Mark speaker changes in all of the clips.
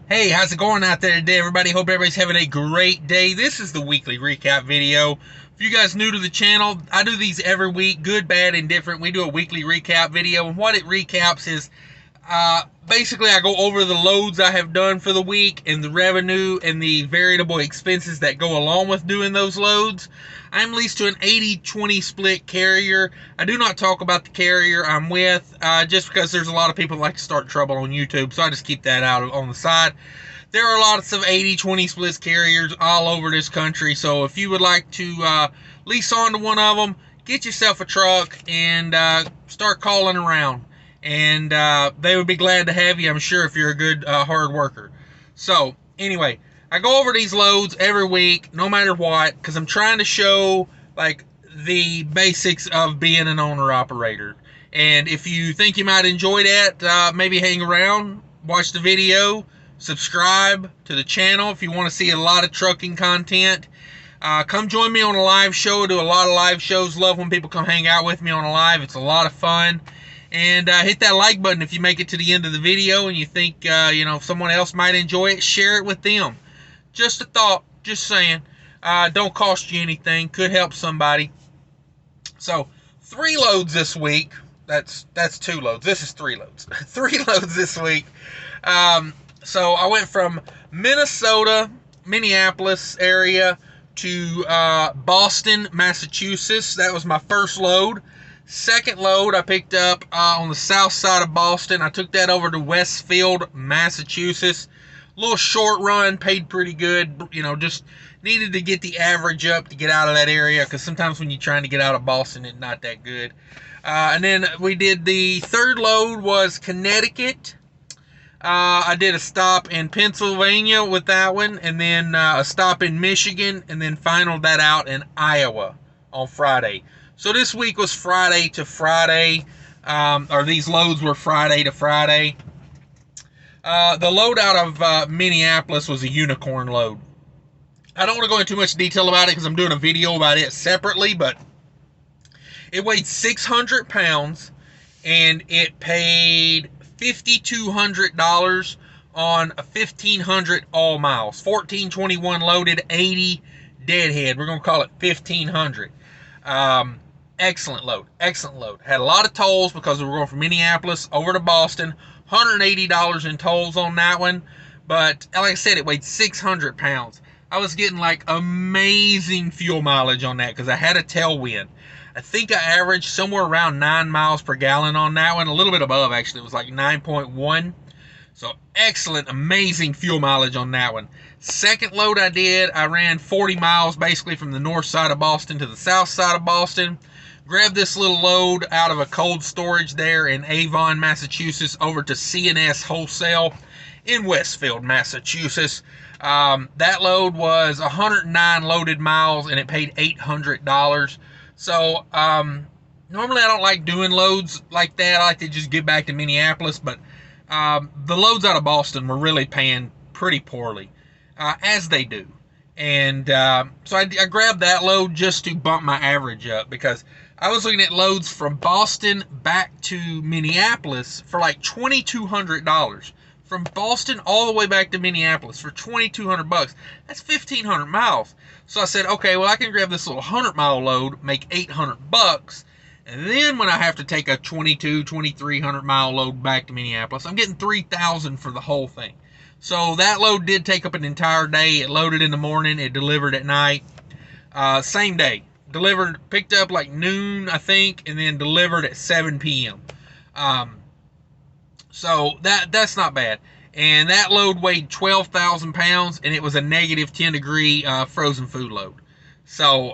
Speaker 1: Hey, how's it going out there today, everybody? Hope everybody's having a great day. This is the weekly recap video. If you guys new to the channel, I do these every week, good, bad, and different. We do a weekly recap video, and what it recaps is basically I go over the loads I have done for the week and the revenue and the variable expenses that go along with doing those loads. I'm leased to an 80-20 split carrier. I do not talk about the carrier I'm with just because there's a lot of people that like to start trouble on YouTube, so I just keep that out on the side. There are lots of 80-20 splits carriers all over this country, so if you would like to lease onto one of them, get yourself a truck and start calling around. And they would be glad to have you, I'm sure, if you're a good hard worker. So anyway, I go over these loads every week, no matter what, because I'm trying to show like the basics of being an owner-operator. And if you think you might enjoy that, maybe hang around, watch the video, subscribe to the channel if you want to see a lot of trucking content. Come join me on a live show. I do a lot of live shows. Love when people come hang out with me on a live. It's a lot of fun. And hit that like button if you make it to the end of the video and you think, if someone else might enjoy it, share it with them. Just a thought, just saying. Don't cost you anything, could help somebody. So, 3 loads this week. That's 2 loads. This is 3 loads. 3 loads this week. So, I went from Minneapolis area to Boston, Massachusetts. That was my first load. Second load I picked up on the south side of Boston. I took that over to Westfield, Massachusetts. A little short run, paid pretty good. Just needed to get the average up to get out of that area, because sometimes when you're trying to get out of Boston, it's not that good. And then we did the third load was Connecticut. I did a stop in Pennsylvania with that one, and then a stop in Michigan, and then finaled that out in Iowa on Friday. So this week was Friday to Friday, or these loads were Friday to Friday. The load out of Minneapolis was a unicorn load. I don't want to go into too much detail about it because I'm doing a video about it separately, but it weighed 600 pounds, and it paid $5,200 on a 1,500 all miles. 1421 loaded, 80 deadhead. We're going to call it 1,500. Excellent load. Had a lot of tolls because we were going from Minneapolis over to Boston. $180 in tolls on that one. But like I said, it weighed 600 pounds. I was getting like amazing fuel mileage on that because I had a tailwind. I think I averaged somewhere around 9 miles per gallon on that one. A little bit above, actually. It was like 9.1. So excellent, amazing fuel mileage on that one. Second load I did, I ran 40 miles basically from the north side of Boston to the south side of Boston. Grabbed this little load out of a cold storage there in Avon, Massachusetts, over to C&S Wholesale in Westfield, Massachusetts. That load was 109 loaded miles, and it paid $800. So, normally I don't like doing loads like that. I like to just get back to Minneapolis, but the loads out of Boston were really paying pretty poorly, as they do. And so I grabbed that load just to bump my average up, because I was looking at loads from Boston back to Minneapolis for like $2,200. From Boston all the way back to Minneapolis for $2,200. That's 1,500 miles. So I said, okay, well, I can grab this little 100-mile load, make $800, and then when I have to take a 2,300 mile load back to Minneapolis, I'm getting $3,000 for the whole thing. So that load did take up an entire day. It loaded in the morning, it delivered at night. Same day. Picked up like noon, I think, and then delivered at 7 p.m. So that's not bad. And that load weighed 12,000 pounds, and it was a negative 10 degree frozen food load. So,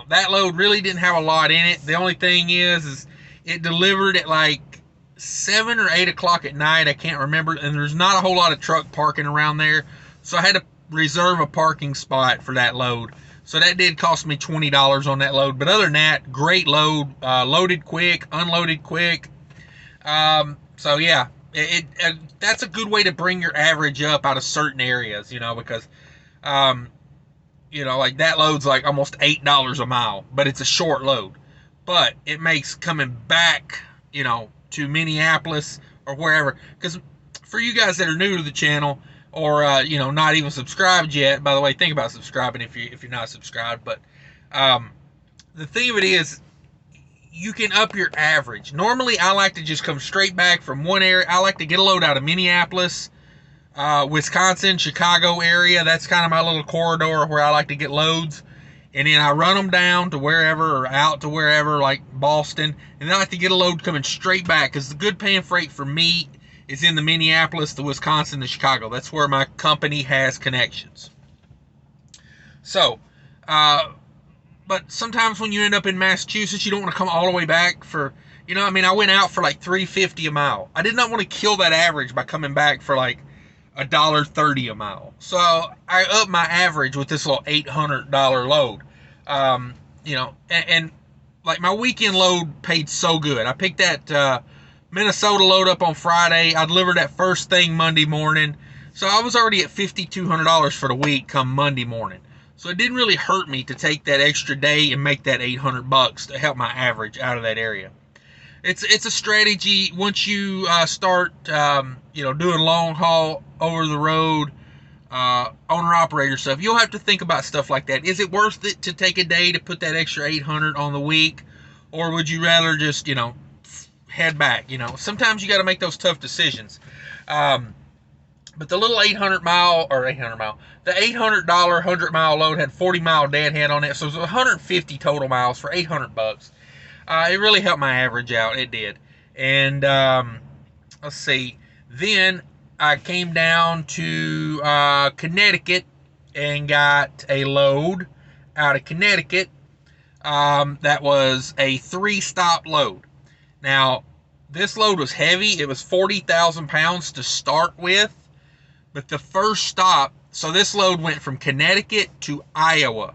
Speaker 1: that load really didn't have a lot in it. The only thing is it delivered at like 7 or 8 o'clock at night. I can't remember. And there's not a whole lot of truck parking around there. So I had to reserve a parking spot for that load. So that did cost me $20 on that load. But other than that, great load. Loaded quick, unloaded quick. So yeah, that's a good way to bring your average up out of certain areas, because, like that load's like almost $8 a mile, but it's a short load. But it makes coming back, to Minneapolis or wherever, because for you guys that are new to the channel, or not even subscribed yet. By the way, think about subscribing if you're not subscribed. But the thing of it is, you can up your average. Normally, I like to just come straight back from one area. I like to get a load out of Minneapolis, Wisconsin, Chicago area. That's kind of my little corridor where I like to get loads. And then I run them down to wherever, or out to wherever, like Boston. And then I like to get a load coming straight back, because the good paying freight for me is in the Minneapolis, the Wisconsin, the Chicago. That's where my company has connections. So, but sometimes when you end up in Massachusetts, you don't want to come all the way back for, I went out for like $3.50 a mile. I did not want to kill that average by coming back for like $1.30 a mile. So I upped my average with this little $800 load. And like my weekend load paid so good. I picked that Minnesota load up on Friday. I delivered that first thing Monday morning. So I was already at $5,200 for the week come Monday morning. So it didn't really hurt me to take that extra day and make that $800 to help my average out of that area. It's a strategy once you start doing long haul, over the road, owner operator stuff. You'll have to think about stuff like that. Is it worth it to take a day to put that extra 800 on the week, or would you rather just head back? Sometimes you got to make those tough decisions. But the little 800 mile, the $800 100-mile load had 40-mile deadhead on it, so it was 150 total miles for $800. It really helped my average out. It did. And let's see. Then I came down to Connecticut and got a load out of Connecticut. That was a 3-stop load. Now, this load was heavy. It was 40,000 pounds to start with. But the first stop, so this load went from Connecticut to Iowa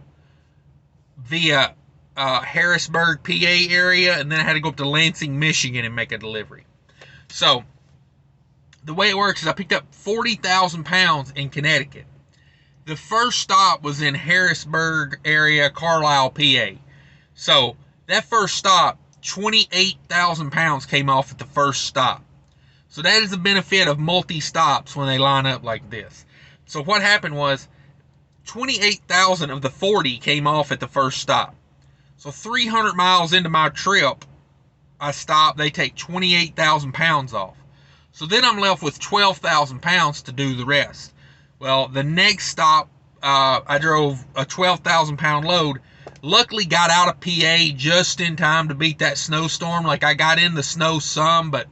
Speaker 1: via Harrisburg, PA area, and then I had to go up to Lansing, Michigan and make a delivery. So the way it works is I picked up 40,000 pounds in Connecticut. The first stop was in Harrisburg area, Carlisle, PA. So that first stop, 28,000 pounds came off at the first stop. So that is the benefit of multi-stops when they line up like this. So what happened was 28,000 of the 40 came off at the first stop. So 300 miles into my trip, I stop. They take 28,000 pounds off. So then I'm left with 12,000 pounds to do the rest. Well, the next stop, I drove a 12,000 pound load. Luckily got out of PA just in time to beat that snowstorm. Like I got in the snow some, but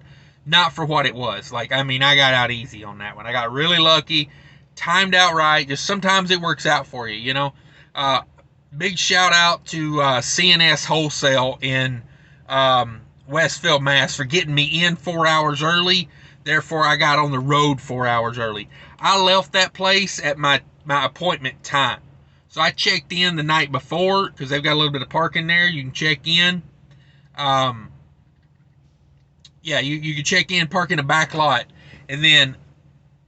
Speaker 1: not for what it was. I got out easy on that one. I got really lucky, timed out right. Just sometimes it works out for you, Big shout out to CNS Wholesale in Westfield, Mass. for getting me in 4 hours early. Therefore, I got on the road 4 hours early. I left that place at my appointment time. So I checked in the night before because they've got a little bit of parking there. You can check in. You can check in, park in a back lot. And then,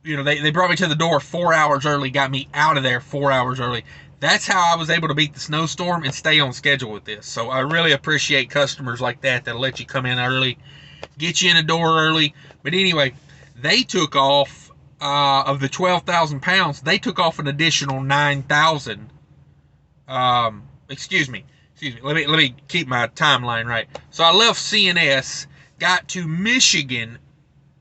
Speaker 1: they brought me to the door 4 hours early, got me out of there 4 hours early. That's how I was able to beat the snowstorm and stay on schedule with this. So I really appreciate customers like that that'll let you come in early, get you in the door early. But anyway, they took off, of the 12,000 pounds, they took off an additional 9,000. Excuse me. Let me keep my timeline right. So I left CNS, got to Michigan,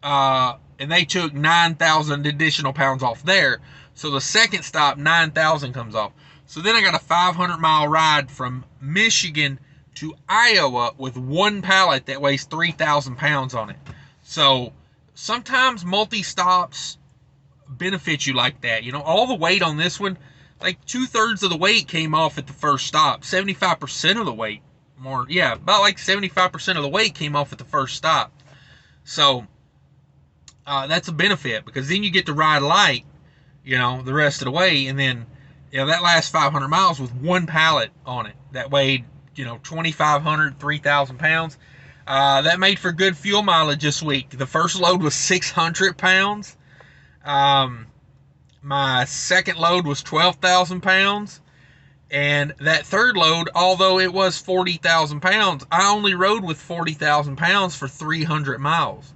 Speaker 1: and they took 9,000 additional pounds off there. So the second stop, 9,000 comes off. So then I got a 500-mile ride from Michigan to Iowa with one pallet that weighs 3,000 pounds on it. So sometimes multi-stops benefit you like that. All the weight on this one, like 2/3 of the weight came off at the first stop. 75% of the weight, about like 75% of the weight came off at the first stop. So that's a benefit, because then you get to ride light, the rest of the way. And then, that last 500 miles with one pallet on it that weighed, 2,500, 3,000 pounds. That made for good fuel mileage this week. The first load was 600 pounds. My second load was 12,000 pounds. And that third load, although it was 40,000 pounds, I only rode with 40,000 pounds for 300 miles.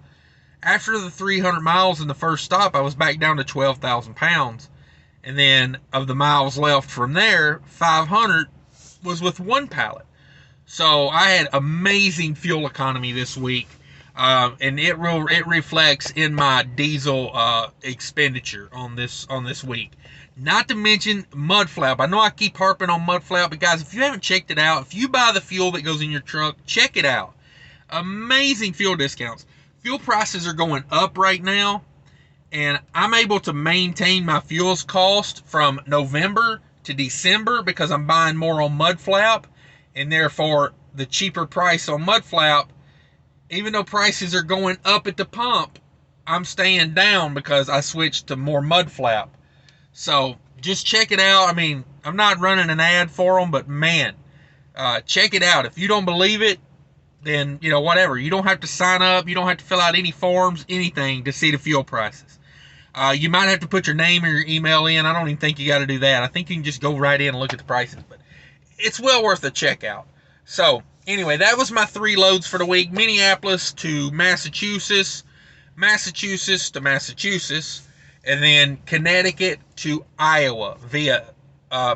Speaker 1: After the 300 miles in the first stop, I was back down to 12,000 pounds. And then of the miles left from there, 500 was with one pallet. So I had amazing fuel economy this week, and it reflects in my diesel expenditure on this week. Not to mention MUDFLAP. I know I keep harping on MUDFLAP, but guys, if you haven't checked it out, if you buy the fuel that goes in your truck, check it out. Amazing fuel discounts. Fuel prices are going up right now, and I'm able to maintain my fuels cost from November to December because I'm buying more on MUDFLAP, and therefore the cheaper price on MUDFLAP, even though prices are going up at the pump, I'm staying down because I switched to more MUDFLAP. So just check it out. I mean, I'm not running an ad for them, but man, check it out. If you don't believe it, then, you know, whatever. You don't have to sign up. You don't have to fill out any forms, anything to see the fuel prices. You might have to put your name or your email in. I don't even think you got to do that. I think you can just go right in and look at the prices, but it's well worth a check out. So anyway, that was my 3 loads for the week. Minneapolis to Massachusetts, Massachusetts to Massachusetts, and then Connecticut to Iowa via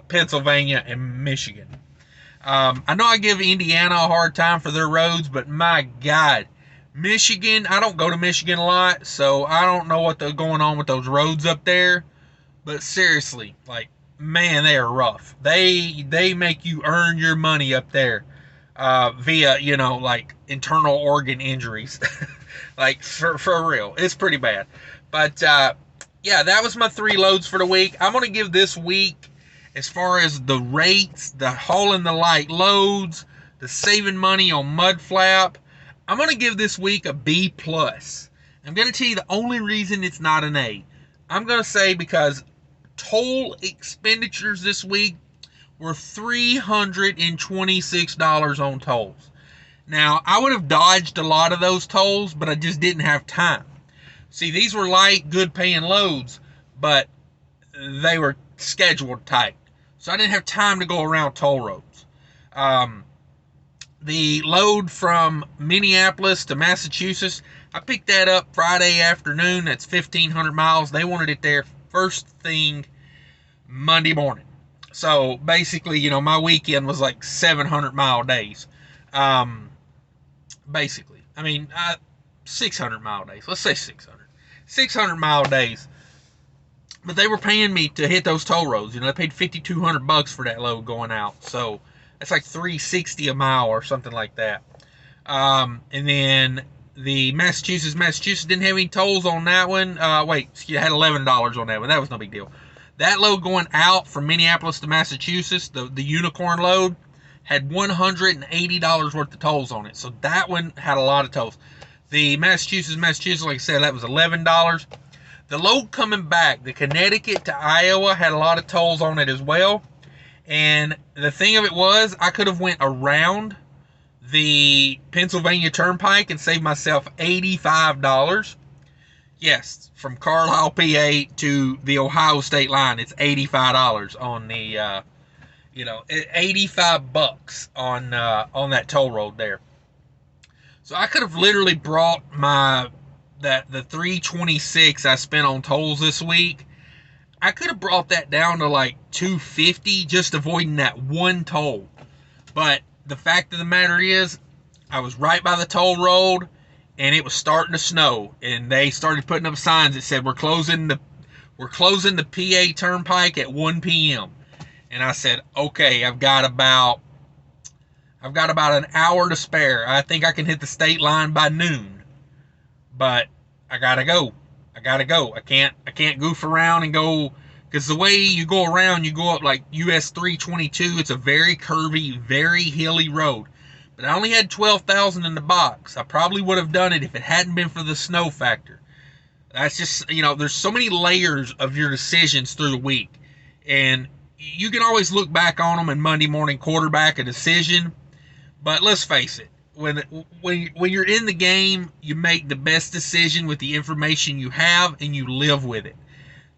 Speaker 1: Pennsylvania and Michigan. I know I give Indiana a hard time for their roads, but my God, Michigan, I don't go to Michigan a lot, so I don't know what's going on with those roads up there. But seriously, like, man, they are rough. They make you earn your money up there via, you know, like internal organ injuries. Like, for real. It's pretty bad. But, yeah, that was my 3 loads for the week. I'm going to give this week, as far as the rates, the hauling the light loads, the saving money on MUDFLAP, I'm going to give this week a B+. I'm going to tell you the only reason it's not an A. I'm going to say because toll expenditures this week were $326 on tolls. Now, I would have dodged a lot of those tolls, but I just didn't have time. See, these were light, good paying loads, but they were scheduled tight. So I didn't have time to go around toll roads. The load from Minneapolis to Massachusetts, I picked that up Friday afternoon. That's 1,500 miles. They wanted it there first thing Monday morning. So basically, you know, my weekend was like 700-mile days. Basically. I mean, 600-mile days. Let's say 600. 600-mile days. But they were paying me to hit those toll roads. You know, they paid $5,200 for that load going out. So that's like $360 a mile or something like that. And then the Massachusetts didn't have any tolls on that one. Wait, it had $11 on that one. That was no big deal. That load going out from Minneapolis to Massachusetts, the unicorn load, had $180 worth of tolls on it. So that one had a lot of tolls. The Massachusetts, like I said, that was $11. The load coming back, the Connecticut to Iowa, had a lot of tolls on it as well. And the thing of it was, I could have went around the Pennsylvania Turnpike and saved myself $85. Yes, from Carlisle, PA to the Ohio state line, it's $85 on the, you know, $85 on that toll road there. So I could have literally brought the $326 I spent on tolls this week, I could have brought that down to like $250, just avoiding that one toll. But the fact of the matter is, I was right by the toll road, and it was starting to snow, and they started putting up signs that said we're closing the PA Turnpike at 1 p.m. And I said, okay, I've got about an hour to spare. I think I can hit the state line by noon. But I gotta go. I can't goof around and go, because the way you go around, you go up like US 322. It's a very curvy, very hilly road. But I only had 12,000 in the box. I probably would have done it if it hadn't been for the snow factor. That's just, you know, there's so many layers of your decisions through the week. And you can always look back on them and Monday morning quarterback a decision. But let's face it, when you're in the game, you make the best decision with the information you have and you live with it.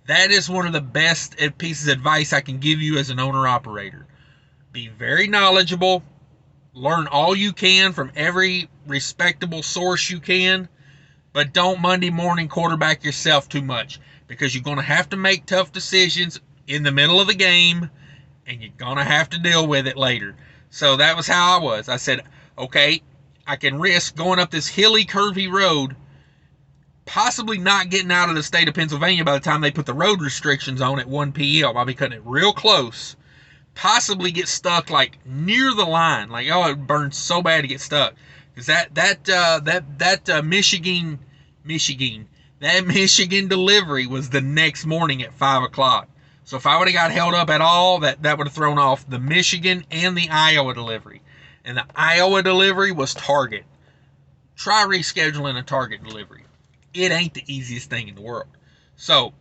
Speaker 1: That is one of the best pieces of advice I can give you as an owner-operator. Be very knowledgeable. Learn all you can from every respectable source you can. but don't Monday morning quarterback yourself too much, because you're going to have to make tough decisions in the middle of the game, and you're going to have to deal with it later. So that was how I was. I said, okay, I can risk going up this hilly, curvy road, possibly not getting out of the state of Pennsylvania by the time they put the road restrictions on at 1 p.m. I'll be cutting it real close. Possibly get stuck like near the line. Like, oh, it burns so bad to get stuck. Because that Michigan delivery was the next morning at 5 o'clock. So if I would have got held up at all, that would have thrown off the Michigan and the Iowa delivery. And the Iowa delivery was Target. Try rescheduling a Target delivery. It ain't the easiest thing in the world. So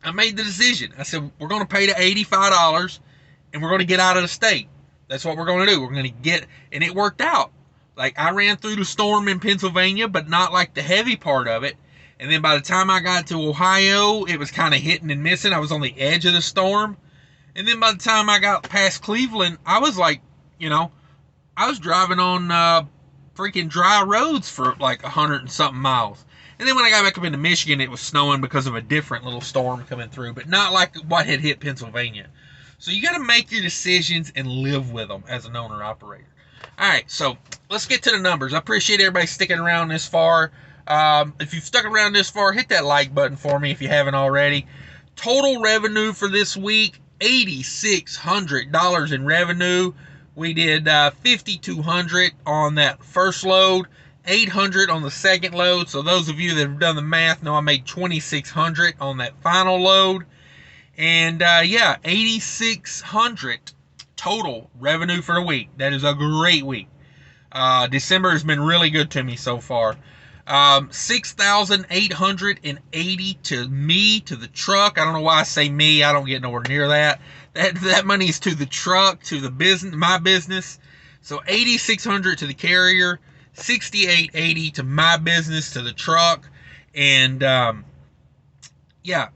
Speaker 1: I made the decision. I said, we're going to pay the $85 and we're going to get out of the state. That's what we're going to do. We're going to get, and it worked out. Like, I ran through the storm in Pennsylvania, but not like the heavy part of it. And then by the time I got to Ohio, it was kind of hitting and missing. I was on the edge of the storm. And then by the time I got past Cleveland, I was like, I was driving on freaking dry roads for like 100 and something miles. And then when I got back up into Michigan, it was snowing because of a different little storm coming through, but not like what had hit Pennsylvania. So you got to make your decisions and live with them as an owner-operator. All right, so let's get to the numbers. I appreciate everybody sticking around this far. If you've stuck around this far, hit that like button for me if you haven't already. Total revenue for this week, $8,600 in revenue. We did $5,200 on that first load, $800 on the second load. So those of you that have done the math know I made $2,600 on that final load. And yeah, $8,600 total revenue for the week. That is a great week. December has been really good to me so far. $6,880 to me, to the truck. I don't know why I say me. I don't get nowhere near that. That money is to the truck, to the business, my business. So $8,600 to the carrier, $6,880 to my business, to the truck. And yeah,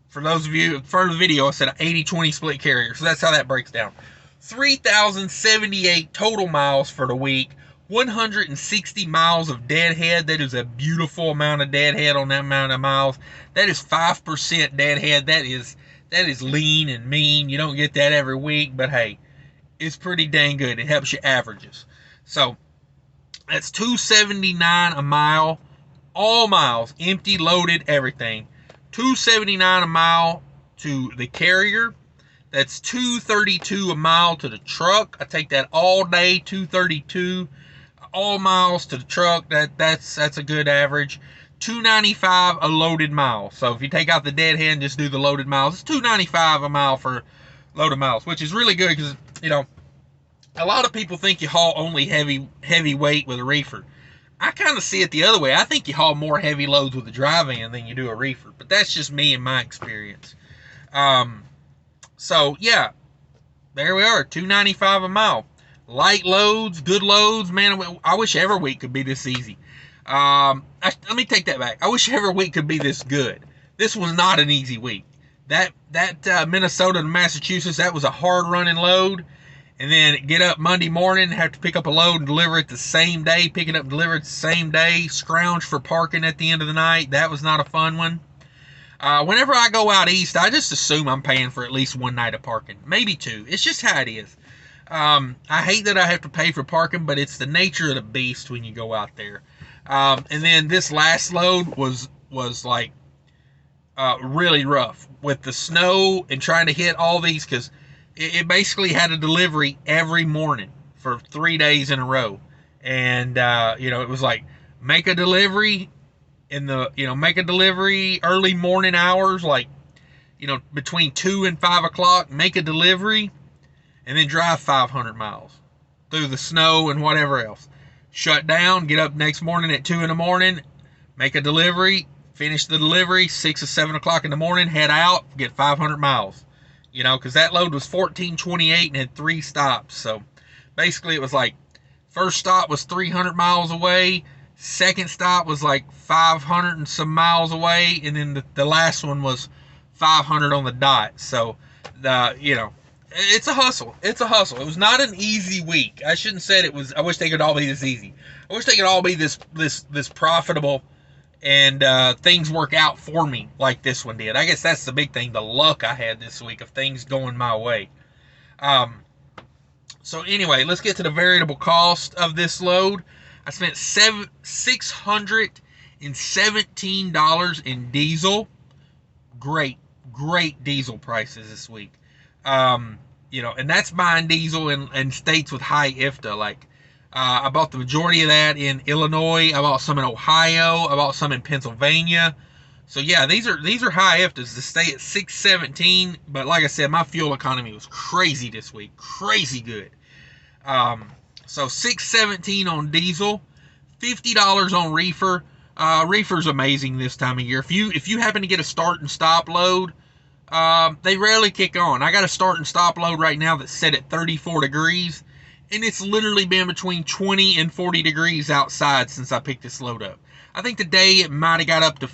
Speaker 1: for those of you, for the video, I said an 80-20 split carrier. So that's how that breaks down. 3,078 total miles for the week. 160 miles of deadhead. That is a beautiful amount of deadhead on that amount of miles. That is 5% deadhead. That is lean and mean. You don't get that every week, but hey, it's pretty dang good. It helps you averages. So that's $279 a mile. All miles, empty, loaded, everything. $279 a mile to the carrier. That's $232 a mile to the truck. I take that all day, $232. All miles to the truck. That's a good average. $295 a loaded mile. So if you take out the deadhead and just do the loaded miles, it's $295 a mile for loaded miles, which is really good because, a lot of people think you haul only heavy weight with a reefer. I kind of see it the other way. I think you haul more heavy loads with a dry van than you do a reefer, but that's just me and my experience. So yeah, there we are, $295 a mile. Light loads, good loads, man. I wish every week could be this easy. Let me take that back. I wish every week could be this good. This was not an easy week. That Minnesota to Massachusetts, that was a hard running load. And then get up Monday morning, have to pick up a load and deliver it the same day, pick it up and deliver it the same day, scrounge for parking at the end of the night. That was not a fun one. Whenever I go out east, I just assume I'm paying for at least one night of parking, maybe two. It's just how it is. I hate that I have to pay for parking, but it's the nature of the beast when you go out there. And then this last load was like really rough with the snow and trying to hit all these, because it basically had a delivery every morning for 3 days in a row. And, it was like, make a delivery early morning hours, like, between 2 and 5 o'clock, make a delivery, and then drive 500 miles through the snow and whatever else. Shut down, get up next morning at 2 in the morning, make a delivery, finish the delivery, 6 or 7 o'clock in the morning, head out, get 500 miles. Because that load was 1428 and had 3 stops. So basically it was like, first stop was 300 miles away, second stop was like 500 and some miles away, and then the last one was 500 on the dot. So it's a hustle. It's a hustle. It was not an easy week. I shouldn't say it was. I wish they could all be this easy. I wish they could all be this profitable and things work out for me like this one did. I guess that's the big thing, the luck I had this week of things going my way. So anyway, let's get to the variable cost of this load. I spent $617 in diesel. Great diesel prices this week. And that's buying diesel in states with high IFTA. Like, I bought the majority of that in Illinois. I bought some in Ohio. I bought some in Pennsylvania. So yeah, these are high IFTAs to stay at 617. But like I said, my fuel economy was crazy this week, crazy good. So 617 on diesel, $50 on reefer. Reefer's amazing this time of year. If you happen to get a start and stop load, they rarely kick on. I got a start and stop load right now that's set at 34 degrees, and it's literally been between 20 and 40 degrees outside since I picked this load up. I think today it might have got up to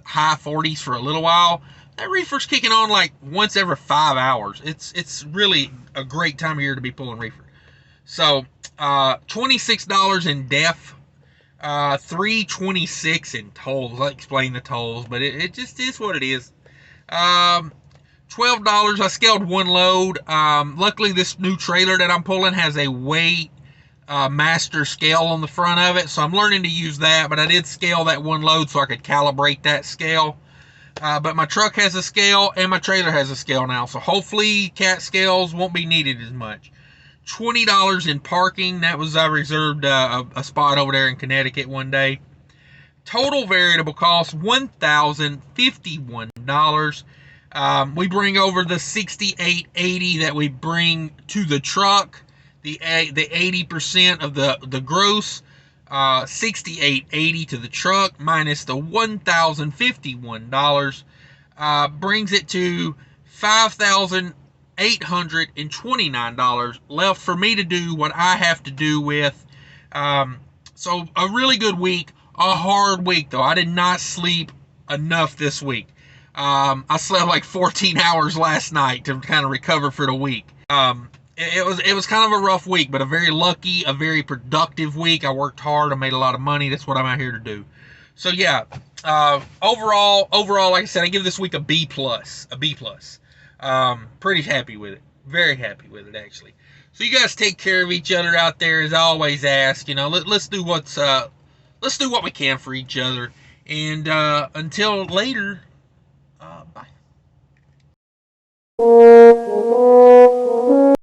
Speaker 1: high 40s for a little while. That reefer's kicking on like once every 5 hours. It's really a great time of year to be pulling reefer. So $26 in def, $3.26 in tolls. I'll explain the tolls, but it just is what it is. $12. I scaled one load. Luckily, this new trailer that I'm pulling has a weight master scale on the front of it, so I'm learning to use that. But I did scale that one load so I could calibrate that scale. But my truck has a scale and my trailer has a scale now, so hopefully cat scales won't be needed as much. $20 in parking. That was, I reserved a spot over there in Connecticut one day. Total variable cost $1,051. We bring over the $68.80 that we bring to the truck, the 80% of the gross, $68.80 to the truck minus the $1,051 brings it to $5,829 left for me to do what I have to do with. So a really good week, a hard week though. I did not sleep enough this week. I slept like 14 hours last night to kind of recover for the week. It was kind of a rough week, but a very lucky, a very productive week. I worked hard. I made a lot of money. That's what I'm out here to do. So yeah, overall, like I said, I give this week a B plus. Pretty happy with it. Very happy with it, actually. So you guys take care of each other out there, as I always ask. Let's do what we can for each other. And until later, bye.